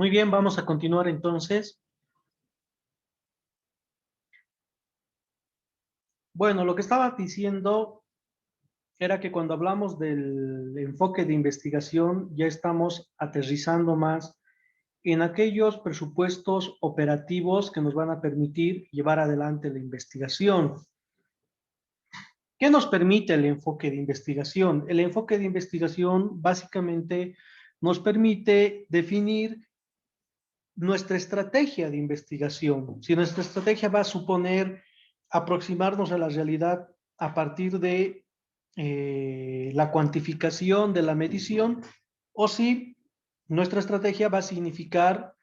Muy bien, vamos a continuar entonces. Bueno, lo que estaba diciendo era que cuando hablamos del enfoque de investigación, ya estamos aterrizando más en aquellos presupuestos operativos que nos van a permitir llevar adelante la investigación. ¿Qué nos permite el enfoque de investigación? El enfoque de investigación básicamente nos permite definir nuestra estrategia de investigación. Si nuestra estrategia va a suponer aproximarnos a la realidad a partir de la cuantificación de la medición, o si nuestra estrategia va a significar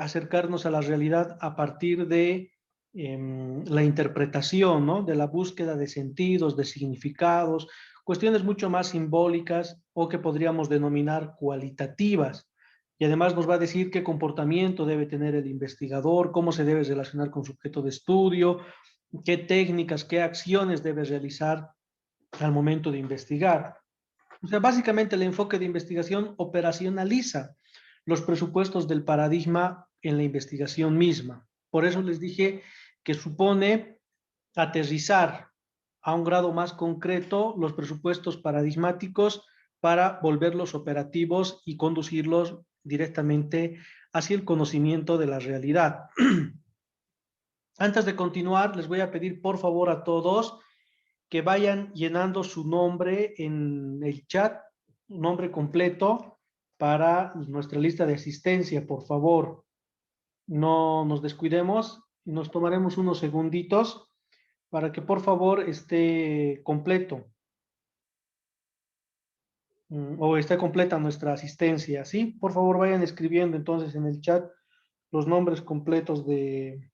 acercarnos a la realidad a partir de la interpretación, ¿no? De la búsqueda de sentidos, de significados, cuestiones mucho más simbólicas o que podríamos denominar cualitativas. Y además nos va a decir qué comportamiento debe tener el investigador, cómo se debe relacionar con su objeto de estudio, qué técnicas, qué acciones debe realizar al momento de investigar. O sea, básicamente el enfoque de investigación operacionaliza los presupuestos del paradigma en la investigación misma. Por eso les dije que supone aterrizar a un grado más concreto los presupuestos paradigmáticos para volverlos operativos y conducirlos directamente hacia el conocimiento de la realidad. Antes de continuar, les voy a pedir por favor a todos que vayan llenando su nombre en el chat, un nombre completo para nuestra lista de asistencia, por favor. No nos descuidemos y nos tomaremos unos segunditos para que por favor esté completo o esté completa nuestra asistencia, ¿sí? Por favor vayan escribiendo entonces en el chat los nombres completos de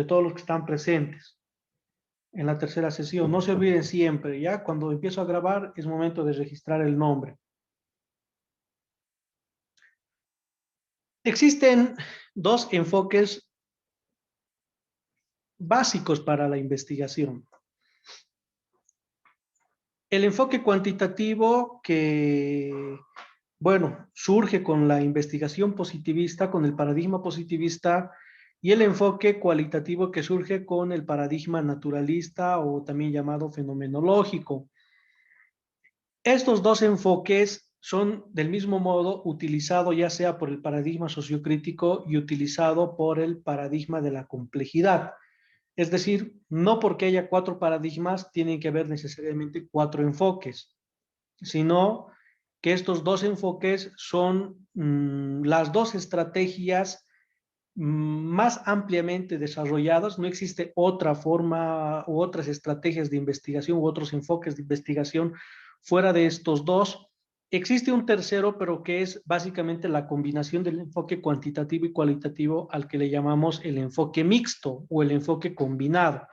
todos los que están presentes en la tercera sesión. No se olviden siempre, ¿ya? Cuando empiezo a grabar es momento de registrar el nombre. Existen dos enfoques básicos para la investigación. El enfoque cuantitativo que, bueno, surge con la investigación positivista, con el paradigma positivista, y el enfoque cualitativo que surge con el paradigma naturalista o también llamado fenomenológico. Estos dos enfoques son del mismo modo utilizado ya sea por el paradigma sociocrítico y utilizado por el paradigma de la complejidad. Es decir, no porque haya cuatro paradigmas tienen que haber necesariamente cuatro enfoques, sino que estos dos enfoques son las dos estrategias más ampliamente desarrolladas. No existe otra forma u otras estrategias de investigación u otros enfoques de investigación fuera de estos dos. Existe un tercero, pero que es básicamente la combinación del enfoque cuantitativo y cualitativo al que le llamamos el enfoque mixto o el enfoque combinado,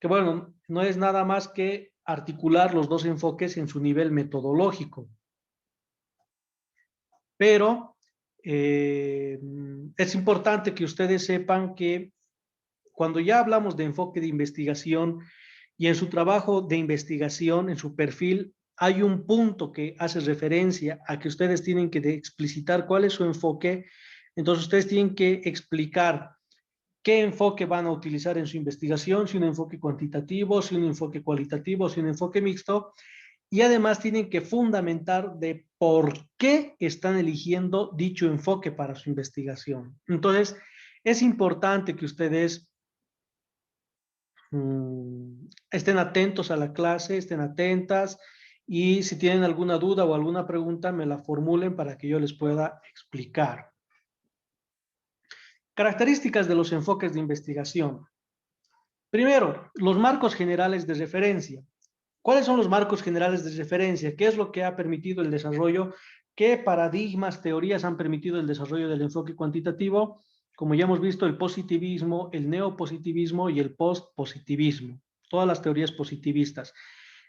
que bueno, no es nada más que articular los dos enfoques en su nivel metodológico. Pero es importante que ustedes sepan que cuando ya hablamos de enfoque de investigación y en su trabajo de investigación, en su perfil, hay un punto que hace referencia a que ustedes tienen que explicitar cuál es su enfoque. Entonces ustedes tienen que explicar qué enfoque van a utilizar en su investigación, si un enfoque cuantitativo, si un enfoque cualitativo, si un enfoque mixto, y además tienen que fundamentar de por qué están eligiendo dicho enfoque para su investigación. Entonces, es importante que ustedes estén atentos a la clase, estén atentas y si tienen alguna duda o alguna pregunta, me la formulen para que yo les pueda explicar. Características de los enfoques de investigación. Primero, los marcos generales de referencia. ¿Cuáles son los marcos generales de referencia? ¿Qué es lo que ha permitido el desarrollo? ¿Qué paradigmas, teorías han permitido el desarrollo del enfoque cuantitativo? Como ya hemos visto, el positivismo, el neopositivismo y el postpositivismo. Todas las teorías positivistas.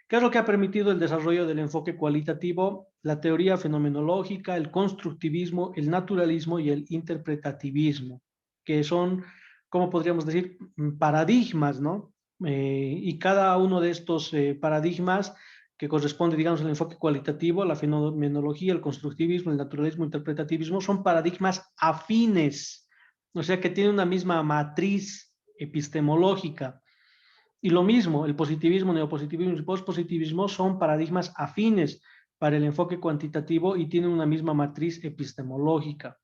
¿Qué es lo que ha permitido el desarrollo del enfoque cualitativo? La teoría fenomenológica, el constructivismo, el naturalismo y el interpretativismo, que son, ¿cómo podríamos decir? Paradigmas, ¿no? Y cada uno de estos paradigmas que corresponde, digamos, al enfoque cualitativo, la fenomenología, el constructivismo, el naturalismo, el interpretativismo, son paradigmas afines, o sea que tienen una misma matriz epistemológica. Y lo mismo, el positivismo, neopositivismo y pospositivismo son paradigmas afines para el enfoque cuantitativo y tienen una misma matriz epistemológica.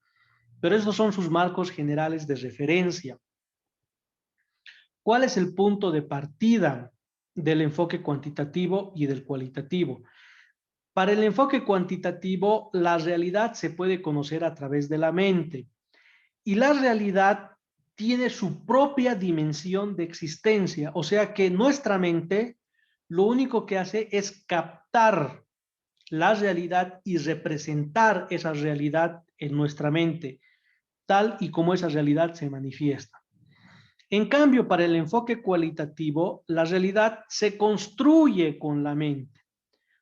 Pero esos son sus marcos generales de referencia. ¿Cuál es el punto de partida del enfoque cuantitativo y del cualitativo? Para el enfoque cuantitativo, la realidad se puede conocer a través de la mente y la realidad tiene su propia dimensión de existencia, o sea que nuestra mente lo único que hace es captar la realidad y representar esa realidad en nuestra mente, tal y como esa realidad se manifiesta. En cambio, para el enfoque cualitativo, la realidad se construye con la mente.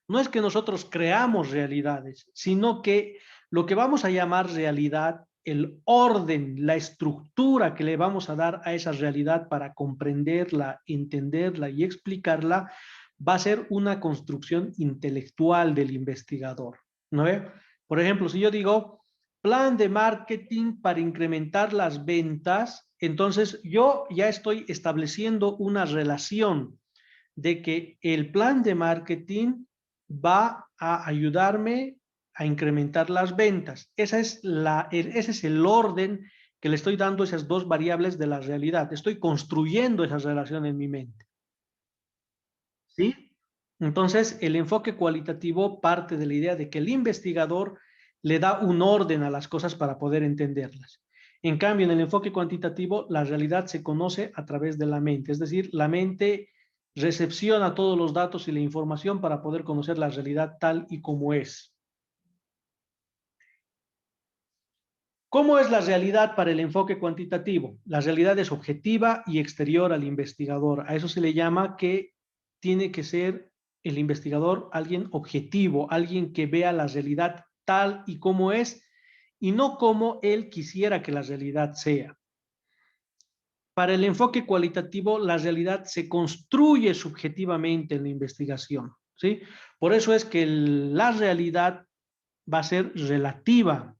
No es que nosotros creamos realidades, sino que lo que vamos a llamar realidad, el orden, la estructura que le vamos a dar a esa realidad para comprenderla, entenderla y explicarla, va a ser una construcción intelectual del investigador, ¿no? Por ejemplo, si yo digo plan de marketing para incrementar las ventas, entonces yo ya estoy estableciendo una relación de que el plan de marketing va a ayudarme a incrementar las ventas. Ese es el orden que le estoy dando a esas dos variables de la realidad. Estoy construyendo esa relación en mi mente. ¿Sí? Entonces, el enfoque cualitativo parte de la idea de que el investigador le da un orden a las cosas para poder entenderlas. En cambio, en el enfoque cuantitativo, la realidad se conoce a través de la mente, es decir, la mente recepciona todos los datos y la información para poder conocer la realidad tal y como es. ¿Cómo es la realidad para el enfoque cuantitativo? La realidad es objetiva y exterior al investigador. A eso se le llama que tiene que ser el investigador alguien objetivo, alguien que vea la realidad tal y como es y no como él quisiera que la realidad sea. Para el enfoque cualitativo, la realidad se construye subjetivamente en la investigación, ¿sí? Por eso es que la realidad va a ser relativa,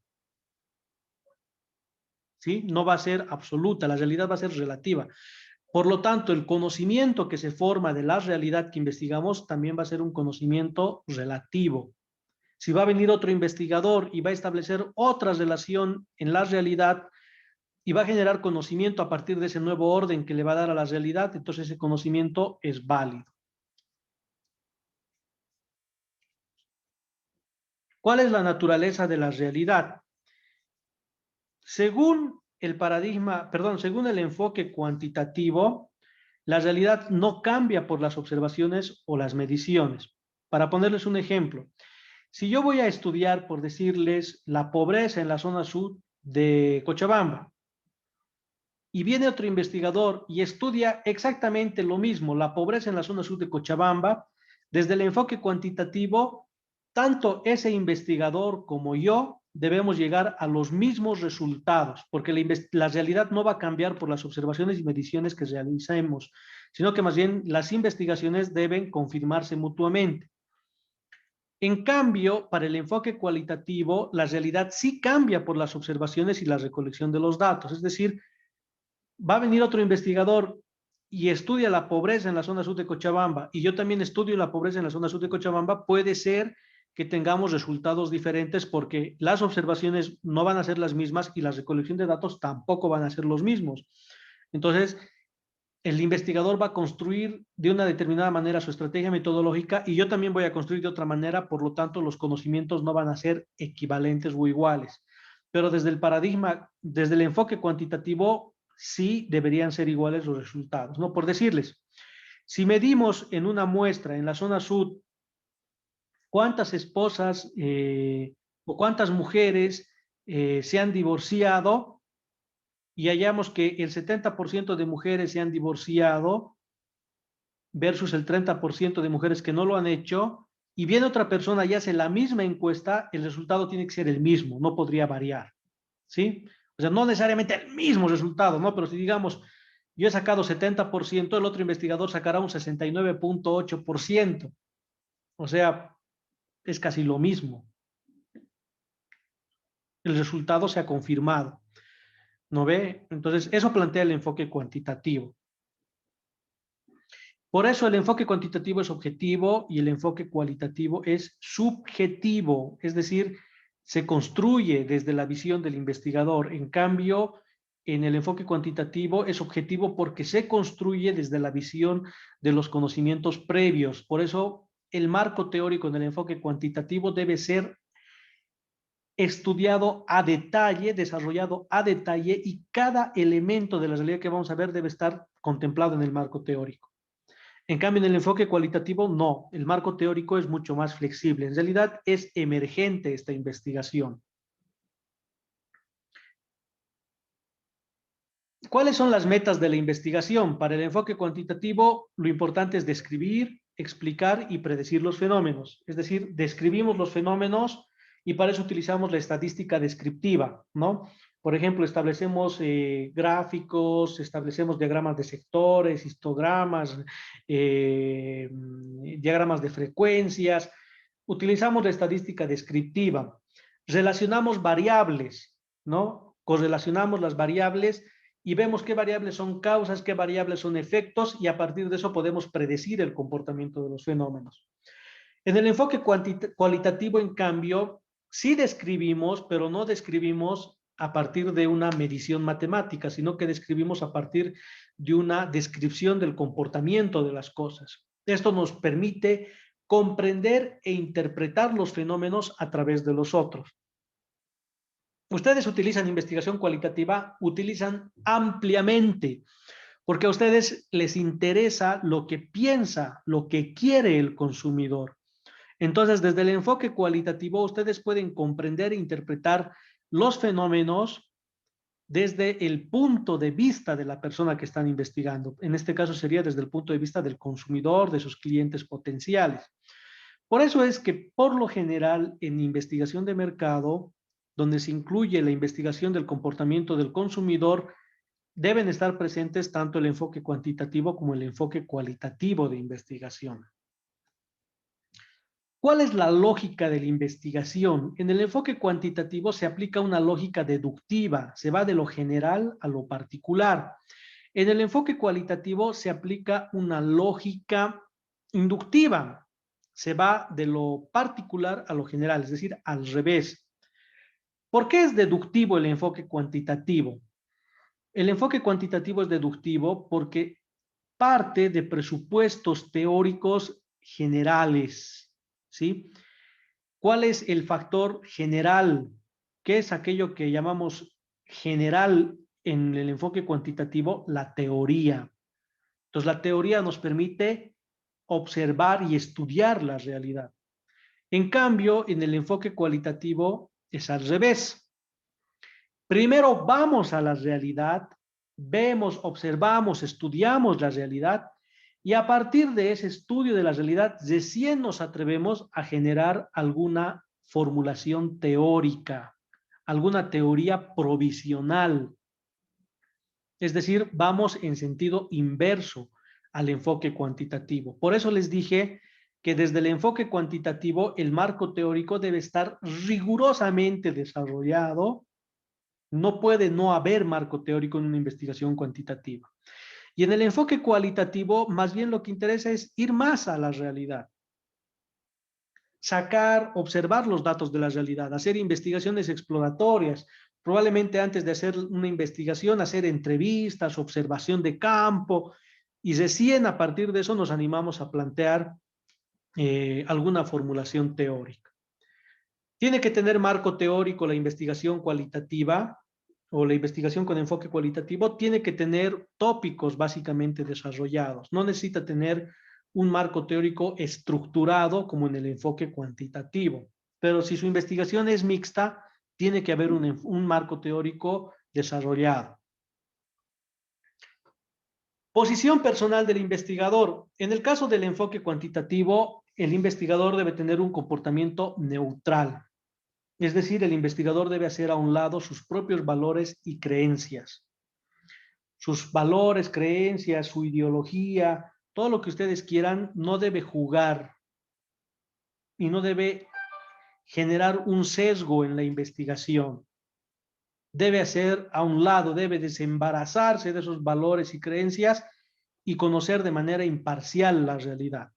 ¿sí? No va a ser absoluta, la realidad va a ser relativa. Por lo tanto, el conocimiento que se forma de la realidad que investigamos también va a ser un conocimiento relativo. Si va a venir otro investigador y va a establecer otra relación en la realidad y va a generar conocimiento a partir de ese nuevo orden que le va a dar a la realidad, entonces ese conocimiento es válido. ¿Cuál es la naturaleza de la realidad? Según el enfoque cuantitativo, la realidad no cambia por las observaciones o las mediciones. Para ponerles un ejemplo, si yo voy a estudiar, por decirles, la pobreza en la zona sur de Cochabamba, y viene otro investigador y estudia exactamente lo mismo, la pobreza en la zona sur de Cochabamba, desde el enfoque cuantitativo, tanto ese investigador como yo debemos llegar a los mismos resultados, porque la realidad no va a cambiar por las observaciones y mediciones que realicemos, sino que más bien las investigaciones deben confirmarse mutuamente. En cambio, para el enfoque cualitativo, la realidad sí cambia por las observaciones y la recolección de los datos, es decir, va a venir otro investigador y estudia la pobreza en la zona sur de Cochabamba y yo también estudio la pobreza en la zona sur de Cochabamba, puede ser que tengamos resultados diferentes porque las observaciones no van a ser las mismas y la recolección de datos tampoco van a ser los mismos. Entonces, el investigador va a construir de una determinada manera su estrategia metodológica y yo también voy a construir de otra manera, por lo tanto, los conocimientos no van a ser equivalentes o iguales. Pero desde el paradigma, desde el enfoque cuantitativo, sí deberían ser iguales los resultados, ¿no? Por decirles, si medimos en una muestra en la zona sur cuántas esposas o cuántas mujeres se han divorciado y hallamos que el 70% de mujeres se han divorciado versus el 30% de mujeres que no lo han hecho, y viene otra persona y hace la misma encuesta, el resultado tiene que ser el mismo, no podría variar, ¿sí? O sea, no necesariamente el mismo resultado, ¿no? Pero si digamos, yo he sacado 70%, el otro investigador sacará un 69.8%. O sea, es casi lo mismo. El resultado se ha confirmado, ¿no ve? Entonces, eso plantea el enfoque cuantitativo. Por eso el enfoque cuantitativo es objetivo y el enfoque cualitativo es subjetivo, es decir, se construye desde la visión del investigador. En cambio, en el enfoque cuantitativo es objetivo porque se construye desde la visión de los conocimientos previos. Por eso el marco teórico en el enfoque cuantitativo debe ser estudiado a detalle, desarrollado a detalle, y cada elemento de la realidad que vamos a ver debe estar contemplado en el marco teórico. En cambio, en el enfoque cualitativo, no. El marco teórico es mucho más flexible. En realidad es emergente esta investigación. ¿Cuáles son las metas de la investigación? Para el enfoque cuantitativo, lo importante es describir, explicar y predecir los fenómenos. Es decir, describimos los fenómenos y para eso utilizamos la estadística descriptiva, ¿no? Por ejemplo, establecemos gráficos, establecemos diagramas de sectores, histogramas, diagramas de frecuencias. Utilizamos la estadística descriptiva. Relacionamos variables, ¿no? Correlacionamos las variables y vemos qué variables son causas, qué variables son efectos, y a partir de eso podemos predecir el comportamiento de los fenómenos. En el enfoque cualitativo, en cambio, sí describimos, pero no describimos a partir de una medición matemática, sino que describimos a partir de una descripción del comportamiento de las cosas. Esto nos permite comprender e interpretar los fenómenos a través de los otros. Ustedes utilizan investigación cualitativa, utilizan ampliamente, porque a ustedes les interesa lo que piensa, lo que quiere el consumidor. Entonces, desde el enfoque cualitativo, ustedes pueden comprender e interpretar los fenómenos desde el punto de vista de la persona que están investigando. En este caso sería desde el punto de vista del consumidor, de sus clientes potenciales. Por eso es que, por lo general, en investigación de mercado, donde se incluye la investigación del comportamiento del consumidor, deben estar presentes tanto el enfoque cuantitativo como el enfoque cualitativo de investigación. ¿Cuál es la lógica de la investigación? En el enfoque cuantitativo se aplica una lógica deductiva, se va de lo general a lo particular. En el enfoque cualitativo se aplica una lógica inductiva, se va de lo particular a lo general, es decir, al revés. ¿Por qué es deductivo el enfoque cuantitativo? El enfoque cuantitativo es deductivo porque parte de presupuestos teóricos generales, ¿sí? ¿Cuál es el factor general? ¿Qué es aquello que llamamos general en el enfoque cuantitativo? La teoría. Entonces, la teoría nos permite observar y estudiar la realidad. En cambio, en el enfoque cualitativo es al revés. Primero vamos a la realidad, vemos, observamos, estudiamos la realidad, y a partir de ese estudio de la realidad recién nos atrevemos a generar alguna formulación teórica, alguna teoría provisional. Es decir, vamos en sentido inverso al enfoque cuantitativo. Por eso les dije que desde el enfoque cuantitativo el marco teórico debe estar rigurosamente desarrollado. No puede no haber marco teórico en una investigación cuantitativa. Y en el enfoque cualitativo, más bien lo que interesa es ir más a la realidad. Sacar, observar los datos de la realidad, hacer investigaciones exploratorias, probablemente antes de hacer una investigación, hacer entrevistas, observación de campo, y recién a partir de eso nos animamos a plantear alguna formulación teórica. Tiene que tener marco teórico la investigación cualitativa o la investigación con enfoque cualitativo, tiene que tener tópicos básicamente desarrollados. No necesita tener un marco teórico estructurado como en el enfoque cuantitativo. Pero si su investigación es mixta, tiene que haber un marco teórico desarrollado. Posición personal del investigador. En el caso del enfoque cuantitativo, el investigador debe tener un comportamiento neutral. Es decir, el investigador debe hacer a un lado sus propios valores y creencias. Sus valores, creencias, su ideología, todo lo que ustedes quieran, no debe jugar y no debe generar un sesgo en la investigación. Debe hacer a un lado, debe desembarazarse de esos valores y creencias y conocer de manera imparcial la realidad.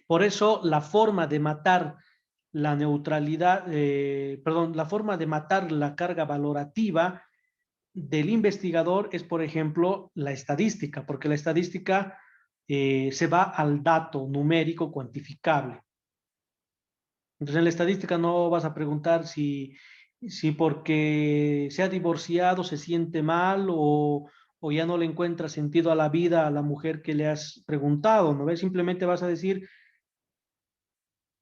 Por eso la forma de matar la neutralidad, la forma de matar la carga valorativa del investigador es, por ejemplo, la estadística, porque la estadística se va al dato numérico cuantificable. Entonces, en la estadística no vas a preguntar si porque se ha divorciado se siente mal o ya no le encuentra sentido a la vida a la mujer que le has preguntado, ¿no ves? Simplemente vas a decir,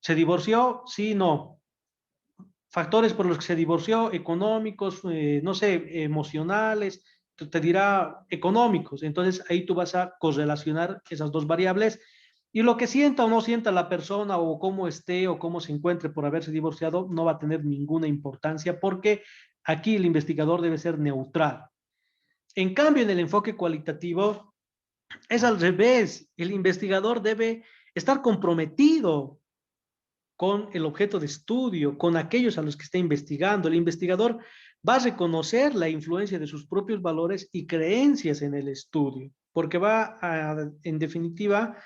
¿se divorció? Sí, no. Factores por los que se divorció, económicos, no sé, emocionales, te dirá económicos. Entonces ahí tú vas a correlacionar esas dos variables y lo que sienta o no sienta la persona o cómo esté o cómo se encuentre por haberse divorciado no va a tener ninguna importancia porque aquí el investigador debe ser neutral. En cambio, en el enfoque cualitativo es al revés. El investigador debe estar comprometido con el objeto de estudio, con aquellos a los que está investigando. El investigador va a reconocer la influencia de sus propios valores y creencias en el estudio, porque va a, en definitiva,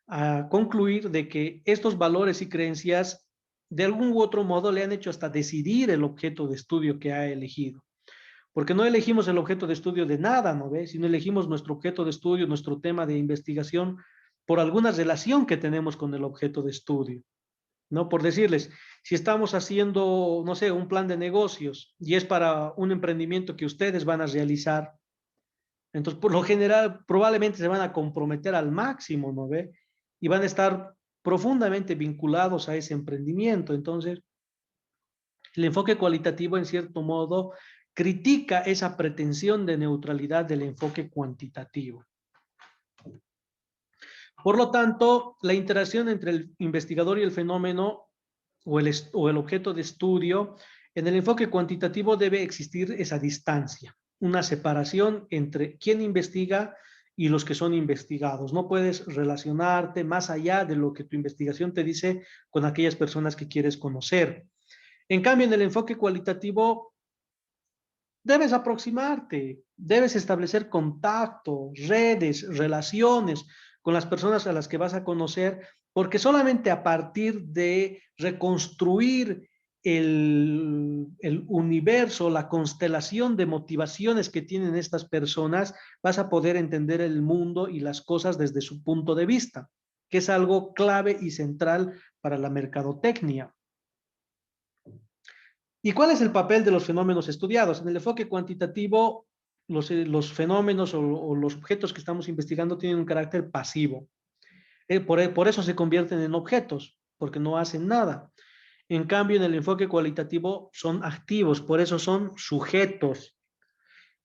a concluir de que estos valores y creencias de algún u otro modo le han hecho hasta decidir el objeto de estudio que ha elegido. Porque no elegimos el objeto de estudio de nada, ¿no ves? Sino elegimos nuestro objeto de estudio, nuestro tema de investigación, por alguna relación que tenemos con el objeto de estudio. ¿No? Por decirles, si estamos haciendo, no sé, un plan de negocios y es para un emprendimiento que ustedes van a realizar, entonces por lo general probablemente se van a comprometer al máximo, ¿no ve? Y van a estar profundamente vinculados a ese emprendimiento. Entonces, el enfoque cualitativo, en cierto modo, critica esa pretensión de neutralidad del enfoque cuantitativo. Por lo tanto, la interacción entre el investigador y el fenómeno o el objeto de estudio, en el enfoque cuantitativo debe existir esa distancia, una separación entre quien investiga y los que son investigados. No puedes relacionarte más allá de lo que tu investigación te dice con aquellas personas que quieres conocer. En cambio, en el enfoque cualitativo, debes aproximarte, debes establecer contacto, redes, relaciones con las personas a las que vas a conocer, porque solamente a partir de reconstruir el universo, la constelación de motivaciones que tienen estas personas, vas a poder entender el mundo y las cosas desde su punto de vista, que es algo clave y central para la mercadotecnia. ¿Y cuál es el papel de los fenómenos estudiados? En el enfoque cuantitativo, los fenómenos o los objetos que estamos investigando tienen un carácter pasivo. Por eso se convierten en objetos, porque no hacen nada. En cambio, en el enfoque cualitativo son activos, por eso son sujetos.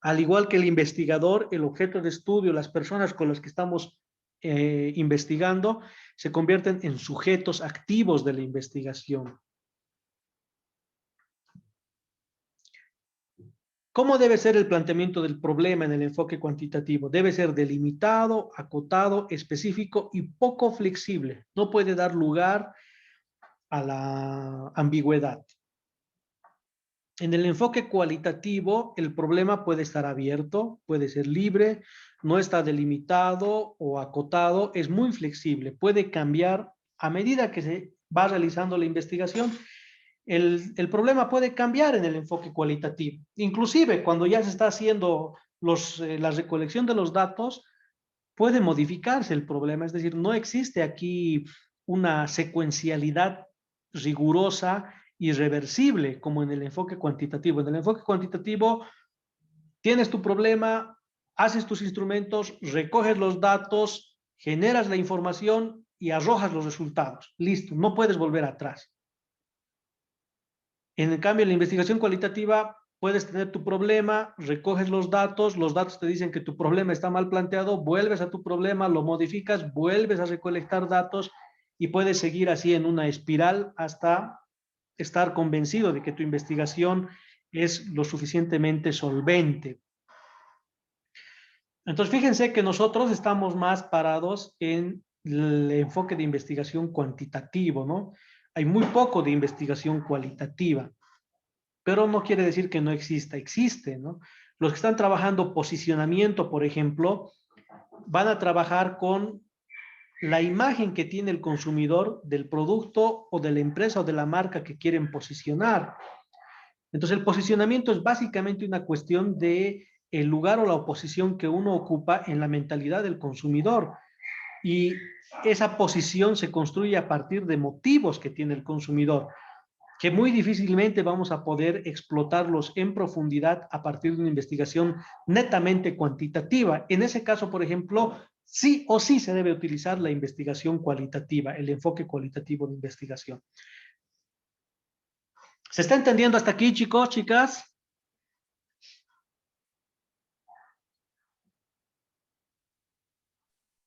Al igual que el investigador, el objeto de estudio, las personas con las que estamos investigando, se convierten en sujetos activos de la investigación. ¿Cómo debe ser el planteamiento del problema en el enfoque cuantitativo? Debe ser delimitado, acotado, específico y poco flexible. No puede dar lugar a la ambigüedad. En el enfoque cualitativo, el problema puede estar abierto, puede ser libre, no está delimitado o acotado, es muy flexible, puede cambiar a medida que se va realizando la investigación. El problema puede cambiar en el enfoque cualitativo. Inclusive cuando ya se está haciendo la recolección de los datos, puede modificarse el problema. Es decir, no existe aquí una secuencialidad rigurosa, irreversible, como en el enfoque cuantitativo. En el enfoque cuantitativo tienes tu problema, haces tus instrumentos, recoges los datos, generas la información y arrojas los resultados. Listo, no puedes volver atrás. En el cambio, en la investigación cualitativa, puedes tener tu problema, recoges los datos te dicen que tu problema está mal planteado, vuelves a tu problema, lo modificas, vuelves a recolectar datos y puedes seguir así en una espiral hasta estar convencido de que tu investigación es lo suficientemente solvente. Entonces, fíjense que nosotros estamos más parados en el enfoque de investigación cuantitativo, ¿no? Hay muy poco de investigación cualitativa, pero no quiere decir que no exista, existe, ¿no? Los que están trabajando posicionamiento, por ejemplo, van a trabajar con la imagen que tiene el consumidor del producto o de la empresa o de la marca que quieren posicionar. Entonces, el posicionamiento es básicamente una cuestión de el lugar o la posición que uno ocupa en la mentalidad del consumidor. Y esa posición se construye a partir de motivos que tiene el consumidor, que muy difícilmente vamos a poder explotarlos en profundidad a partir de una investigación netamente cuantitativa. En ese caso, por ejemplo, sí o sí se debe utilizar la investigación cualitativa, el enfoque cualitativo de investigación. ¿Se está entendiendo hasta aquí, chicos, chicas?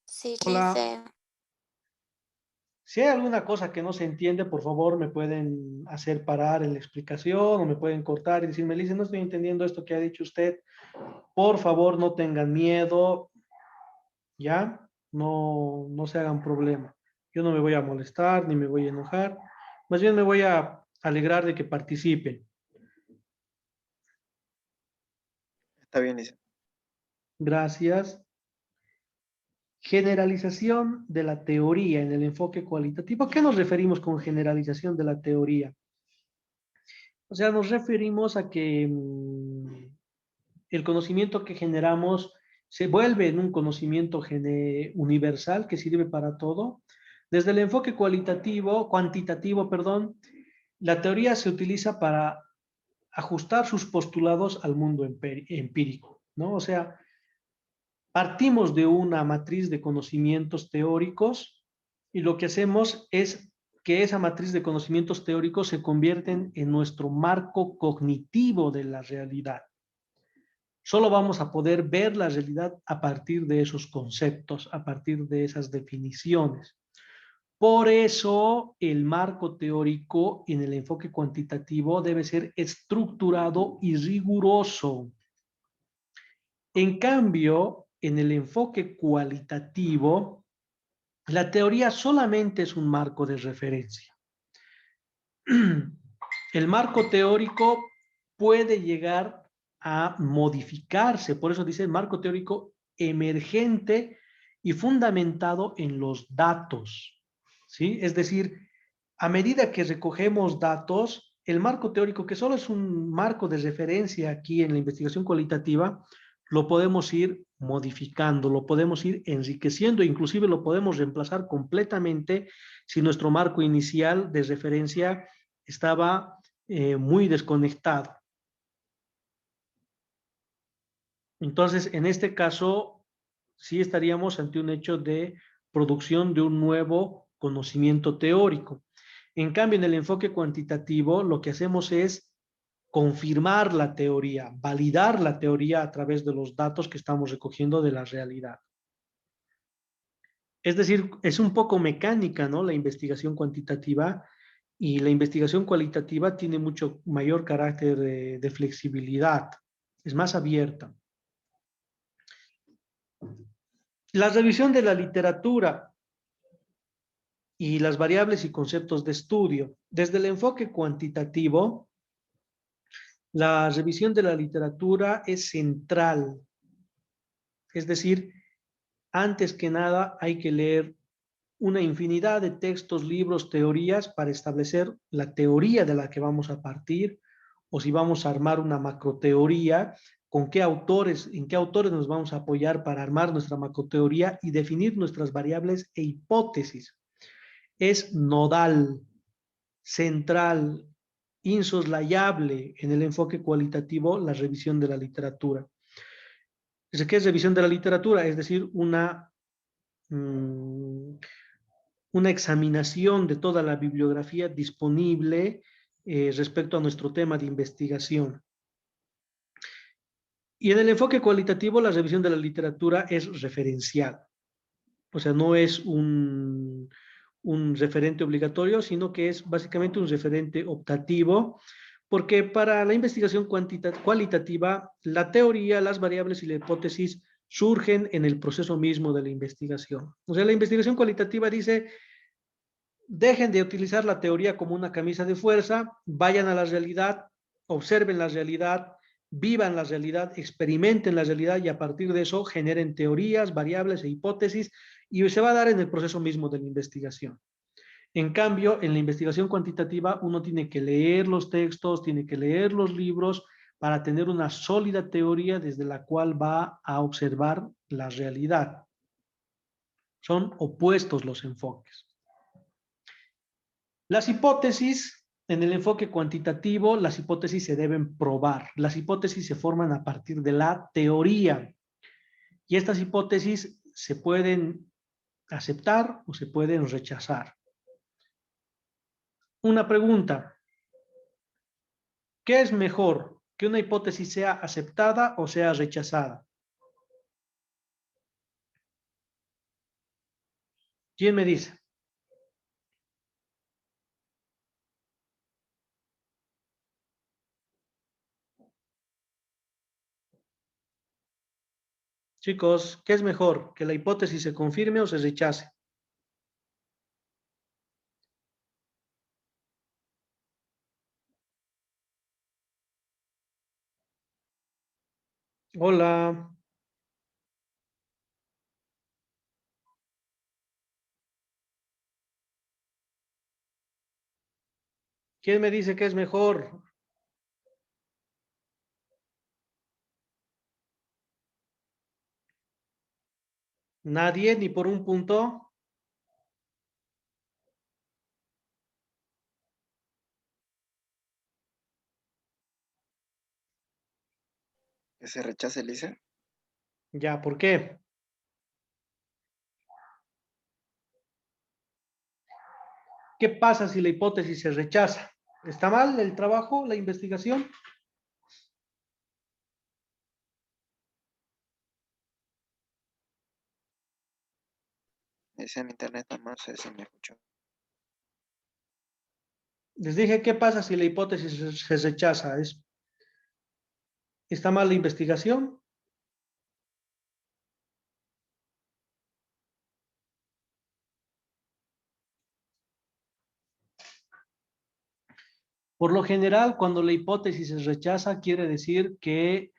Sí, Hola. dice. Si hay alguna cosa que no se entiende, por favor, me pueden hacer parar en la explicación o me pueden cortar y decirme, Lice, no estoy entendiendo esto que ha dicho usted. Por favor, no tengan miedo, ¿ya? No, no se hagan problema. Yo no me voy a molestar ni me voy a enojar. Más bien me voy a alegrar de que participen. Está bien, dice. Gracias. Generalización de la teoría en el enfoque cualitativo. ¿A qué nos referimos con generalización de la teoría? O sea, nos referimos a que el conocimiento que generamos se vuelve en un conocimiento universal que sirve para todo. Desde el enfoque cuantitativo, perdón, la teoría se utiliza para ajustar sus postulados al mundo empírico, ¿no? O sea, partimos de una matriz de conocimientos teóricos y lo que hacemos es que esa matriz de conocimientos teóricos se convierten en nuestro marco cognitivo de la realidad. Solo vamos a poder ver la realidad a partir de esos conceptos, a partir de esas definiciones. Por eso el marco teórico en el enfoque cuantitativo debe ser estructurado y riguroso. En cambio, en el enfoque cualitativo, la teoría solamente es un marco de referencia. El marco teórico puede llegar a modificarse, por eso dice marco teórico emergente y fundamentado en los datos, ¿sí? Es decir, a medida que recogemos datos, el marco teórico, que solo es un marco de referencia aquí en la investigación cualitativa, lo podemos ir modificando, lo podemos ir enriqueciendo, inclusive lo podemos reemplazar completamente si nuestro marco inicial de referencia estaba muy desconectado. Entonces, en este caso, sí estaríamos ante un hecho de producción de un nuevo conocimiento teórico. En cambio, en el enfoque cuantitativo, lo que hacemos es confirmar la teoría, validar la teoría a través de los datos que estamos recogiendo de la realidad. Es decir, es un poco mecánica, ¿no? La investigación cuantitativa y la investigación cualitativa tiene mucho mayor carácter de flexibilidad, es más abierta. La revisión de la literatura y las variables y conceptos de estudio. Desde el enfoque cuantitativo, la revisión de la literatura es central. Es decir, antes que nada hay que leer una infinidad de textos, libros, teorías para establecer la teoría de la que vamos a partir o si vamos a armar una macroteoría, con qué autores, en qué autores nos vamos a apoyar para armar nuestra macroteoría y definir nuestras variables e hipótesis. Es nodal, central, insoslayable en el enfoque cualitativo la revisión de la literatura. ¿Qué es revisión de la literatura? Es decir, una examinación de toda la bibliografía disponible respecto a nuestro tema de investigación. Y en el enfoque cualitativo, la revisión de la literatura es referencial. O sea, no es un referente obligatorio, sino que es básicamente un referente optativo, porque para la investigación cualitativa, la teoría, las variables y la hipótesis surgen en el proceso mismo de la investigación. O sea, la investigación cualitativa dice, dejen de utilizar la teoría como una camisa de fuerza, vayan a la realidad, observen la realidad, vivan la realidad, experimenten la realidad y a partir de eso generen teorías, variables e hipótesis y se va a dar en el proceso mismo de la investigación. En cambio, en la investigación cuantitativa uno tiene que leer los textos, tiene que leer los libros para tener una sólida teoría desde la cual va a observar la realidad. Son opuestos los enfoques. Las hipótesis, en el enfoque cuantitativo, las hipótesis se deben probar. Las hipótesis se forman a partir de la teoría y estas hipótesis se pueden aceptar o se pueden rechazar. Una pregunta, ¿qué es mejor? ¿Que una hipótesis sea aceptada o sea rechazada? ¿Quién me dice? Chicos, ¿qué es mejor? ¿Que la hipótesis se confirme o se rechace? Hola. ¿Quién me dice que es mejor? Nadie, ni por un punto. Que se rechace, Elisa. Ya, ¿por qué? ¿Qué pasa si la hipótesis se rechaza? ¿Está mal el trabajo, la investigación? Dice en internet nomás, se me escuchó. Les dije, ¿qué pasa si la hipótesis se rechaza? ¿Está mal la investigación? Por lo general, cuando la hipótesis se rechaza, quiere decir que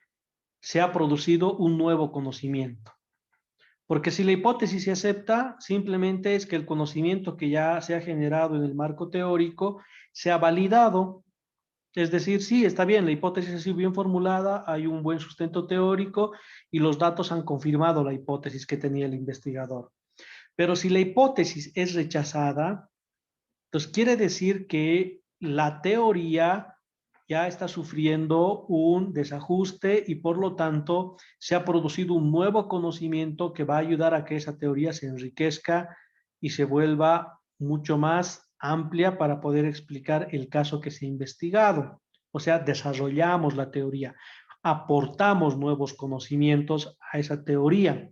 se ha producido un nuevo conocimiento. Porque si la hipótesis se acepta, simplemente es que el conocimiento que ya se ha generado en el marco teórico se ha validado. Es decir, sí, está bien, la hipótesis ha sido bien formulada, hay un buen sustento teórico y los datos han confirmado la hipótesis que tenía el investigador. Pero si la hipótesis es rechazada, entonces quiere decir que la teoría ya está sufriendo un desajuste y por lo tanto se ha producido un nuevo conocimiento que va a ayudar a que esa teoría se enriquezca y se vuelva mucho más amplia para poder explicar el caso que se ha investigado. O sea, desarrollamos la teoría, aportamos nuevos conocimientos a esa teoría.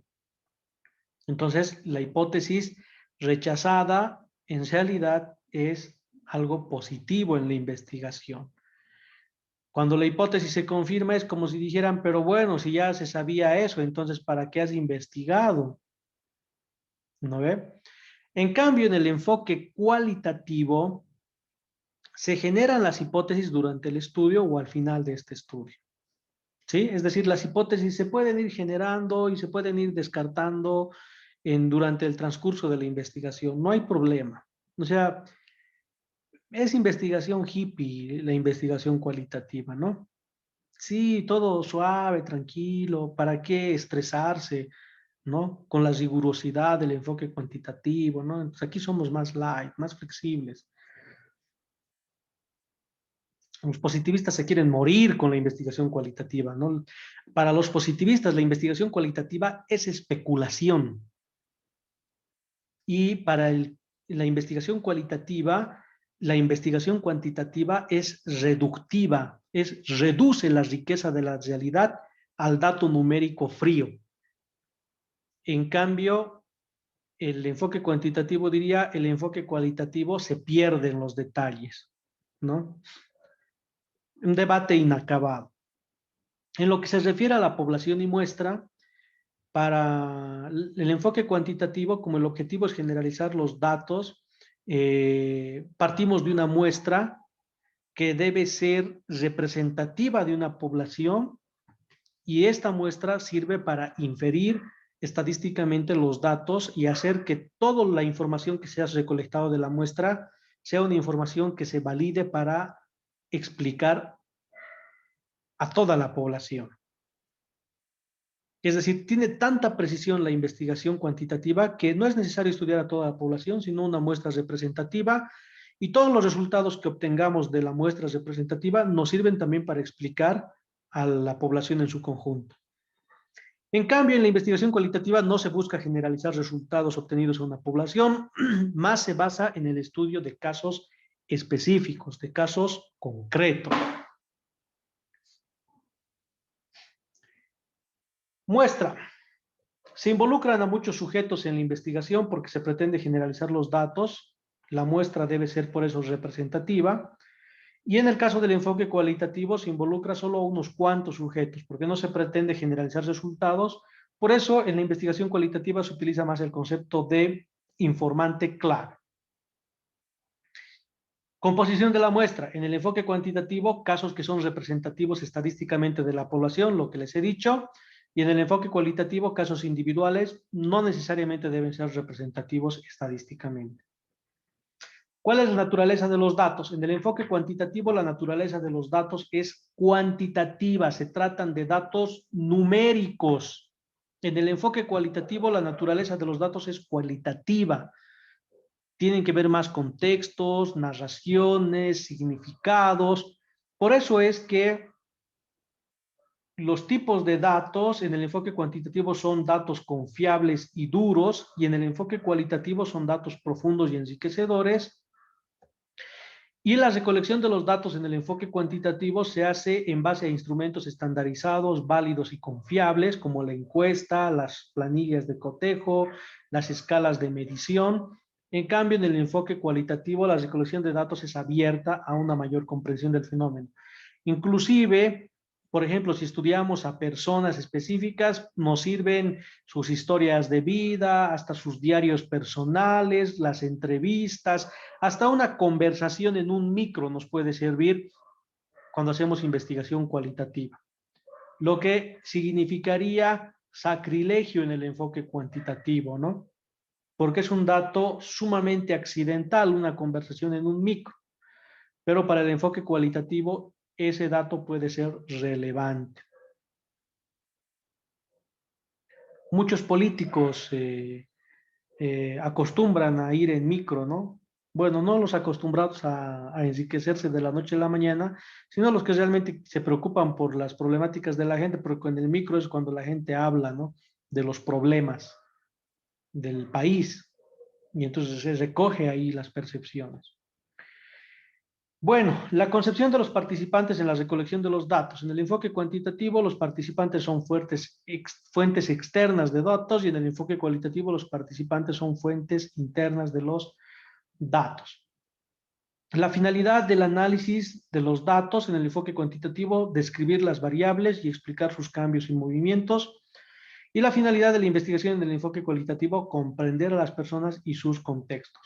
Entonces, la hipótesis rechazada en realidad es algo positivo en la investigación. Cuando la hipótesis se confirma es como si dijeran, pero bueno, si ya se sabía eso, entonces ¿para qué has investigado? ¿No ve? En cambio, en el enfoque cualitativo, se generan las hipótesis durante el estudio o al final de este estudio. ¿Sí? Es decir, las hipótesis se pueden ir generando y se pueden ir descartando durante el transcurso de la investigación. No hay problema. O sea, es investigación hippie, la investigación cualitativa, ¿no? Sí, todo suave, tranquilo, ¿para qué estresarse, ¿no? Con la rigurosidad del enfoque cuantitativo, ¿no? Entonces aquí somos más light, más flexibles. Los positivistas se quieren morir con la investigación cualitativa, ¿no? Para los positivistas, la investigación cualitativa es especulación. Y para la investigación cualitativa, la investigación cuantitativa es reductiva, reduce la riqueza de la realidad al dato numérico frío. En cambio, el enfoque cuantitativo diría, el enfoque cualitativo se pierde en los detalles, ¿no? Un debate inacabado. En lo que se refiere a la población y muestra, Para el enfoque cuantitativo, como el objetivo es generalizar los datos, partimos de una muestra que debe ser representativa de una población y esta muestra sirve para inferir estadísticamente los datos y hacer que toda la información que se ha recolectado de la muestra sea una información que se valide para explicar a toda la población. Es decir, tiene tanta precisión la investigación cuantitativa que no es necesario estudiar a toda la población, sino una muestra representativa, y todos los resultados que obtengamos de la muestra representativa nos sirven también para explicar a la población en su conjunto. En cambio, en la investigación cualitativa no se busca generalizar resultados obtenidos en una población, más se basa en el estudio de casos específicos, de casos concretos. Muestra. Se involucran a muchos sujetos en la investigación porque se pretende generalizar los datos. La muestra debe ser por eso representativa. Y en el caso del enfoque cualitativo se involucra solo a unos cuantos sujetos porque no se pretende generalizar resultados. Por eso en la investigación cualitativa se utiliza más el concepto de informante clave. Composición de la muestra. En el enfoque cuantitativo, casos que son representativos estadísticamente de la población, lo que les he dicho. Y en el enfoque cualitativo, casos individuales no necesariamente deben ser representativos estadísticamente. ¿Cuál es la naturaleza de los datos? En el enfoque cuantitativo, la naturaleza de los datos es cuantitativa, se tratan de datos numéricos. En el enfoque cualitativo, la naturaleza de los datos es cualitativa. Tienen que ver más con textos, narraciones, significados. Por eso es que los tipos de datos en el enfoque cuantitativo son datos confiables y duros, y en el enfoque cualitativo son datos profundos y enriquecedores. Y la recolección de los datos en el enfoque cuantitativo se hace en base a instrumentos estandarizados, válidos y confiables, como la encuesta, las planillas de cotejo, las escalas de medición. En cambio, en el enfoque cualitativo, la recolección de datos es abierta a una mayor comprensión del fenómeno. Inclusive, por ejemplo, si estudiamos a personas específicas, nos sirven sus historias de vida, hasta sus diarios personales, las entrevistas, hasta una conversación en un micro nos puede servir cuando hacemos investigación cualitativa, lo que significaría sacrilegio en el enfoque cuantitativo, ¿no? Porque es un dato sumamente accidental, una conversación en un micro, pero para el enfoque cualitativo ese dato puede ser relevante. Muchos políticos acostumbran a ir en micro, ¿no? Bueno, no los acostumbrados a enriquecerse de la noche a la mañana, sino los que realmente se preocupan por las problemáticas de la gente, porque en el micro es cuando la gente habla, ¿no? De los problemas del país, y entonces se recoge ahí las percepciones. Bueno, la concepción de los participantes en la recolección de los datos. En el enfoque cuantitativo, los participantes son fuentes externas de datos, y en el enfoque cualitativo, los participantes son fuentes internas de los datos. La finalidad del análisis de los datos en el enfoque cuantitativo, describir las variables y explicar sus cambios y movimientos. Y la finalidad de la investigación en el enfoque cualitativo, comprender a las personas y sus contextos.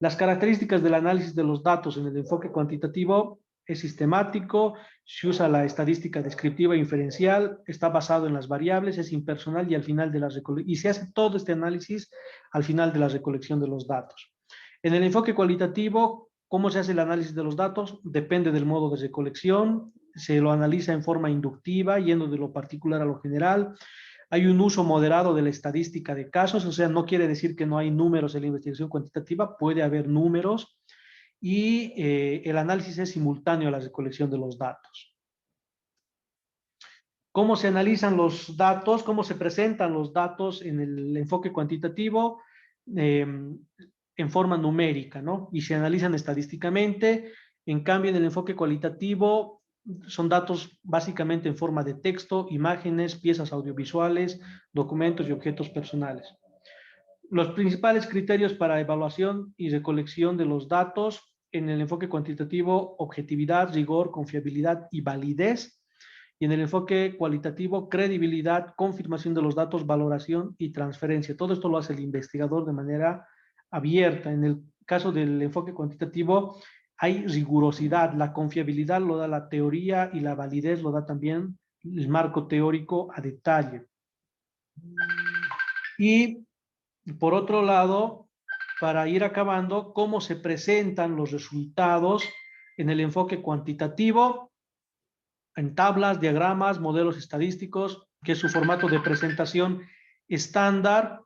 Las características del análisis de los datos en el enfoque cuantitativo es sistemático, se usa la estadística descriptiva e inferencial, está basado en las variables, es impersonal y al final de la y se hace todo este análisis al final de la recolección de los datos. En el enfoque cualitativo, ¿cómo se hace el análisis de los datos? Depende del modo de recolección, se lo analiza en forma inductiva, yendo de lo particular a lo general. Hay un uso moderado de la estadística de casos, o sea, no quiere decir que no hay números en la investigación cuantitativa, puede haber números, y el análisis es simultáneo a la recolección de los datos. ¿Cómo se analizan los datos? ¿Cómo se presentan los datos en el enfoque cuantitativo? En forma numérica, ¿no? Y se analizan estadísticamente. En cambio, en el enfoque cualitativo son datos básicamente en forma de texto, imágenes, piezas audiovisuales, documentos y objetos personales. Los principales criterios para evaluación y recolección de los datos en el enfoque cuantitativo: objetividad, rigor, confiabilidad y validez. Y en el enfoque cualitativo, credibilidad, confirmación de los datos, valoración y transferencia. Todo esto lo hace el investigador de manera abierta. En el caso del enfoque cuantitativo, hay rigurosidad, la confiabilidad lo da la teoría y la validez lo da también el marco teórico a detalle. Y por otro lado, para ir acabando, cómo se presentan los resultados en el enfoque cuantitativo, en tablas, diagramas, modelos estadísticos, que es su formato de presentación estándar,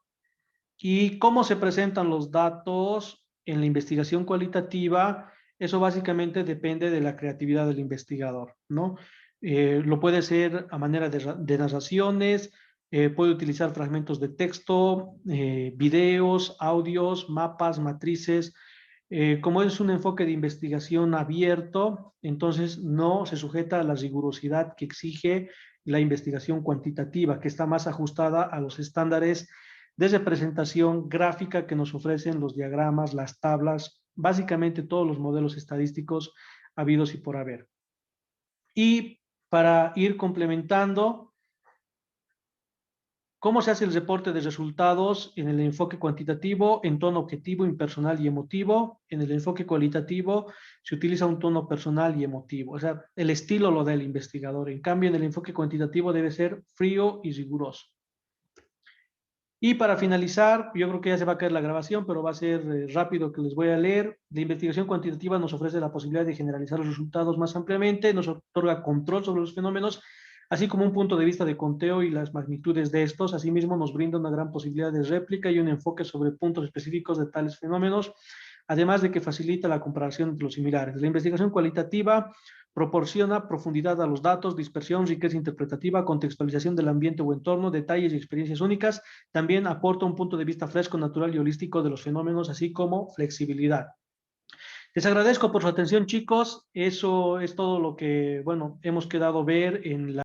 y cómo se presentan los datos en la investigación cualitativa. Eso básicamente depende de la creatividad del investigador, ¿no? Lo puede hacer a manera de narraciones, puede utilizar fragmentos de texto, videos, audios, mapas, matrices. Como es un enfoque de investigación abierto, entonces no se sujeta a la rigurosidad que exige la investigación cuantitativa, que está más ajustada a los estándares de representación gráfica que nos ofrecen los diagramas, las tablas, básicamente todos los modelos estadísticos habidos y por haber. Y para ir complementando, ¿cómo se hace el reporte de resultados en el enfoque cuantitativo en tono objetivo, impersonal y emotivo? En el enfoque cualitativo se utiliza un tono personal y emotivo. O sea, el estilo lo da el investigador. En cambio, en el enfoque cuantitativo debe ser frío y riguroso. Y para finalizar, yo creo que ya se va a caer la grabación, pero va a ser rápido que les voy a leer. La investigación cuantitativa nos ofrece la posibilidad de generalizar los resultados más ampliamente, nos otorga control sobre los fenómenos, así como un punto de vista de conteo y las magnitudes de estos. Asimismo, nos brinda una gran posibilidad de réplica y un enfoque sobre puntos específicos de tales fenómenos, además de que facilita la comparación entre los similares. La investigación cualitativa proporciona profundidad a los datos, dispersión, riqueza interpretativa, contextualización del ambiente o entorno, detalles y experiencias únicas. También aporta un punto de vista fresco, natural y holístico de los fenómenos, así como flexibilidad. Les agradezco por su atención, chicos. Eso es todo lo que, bueno, hemos quedado ver en la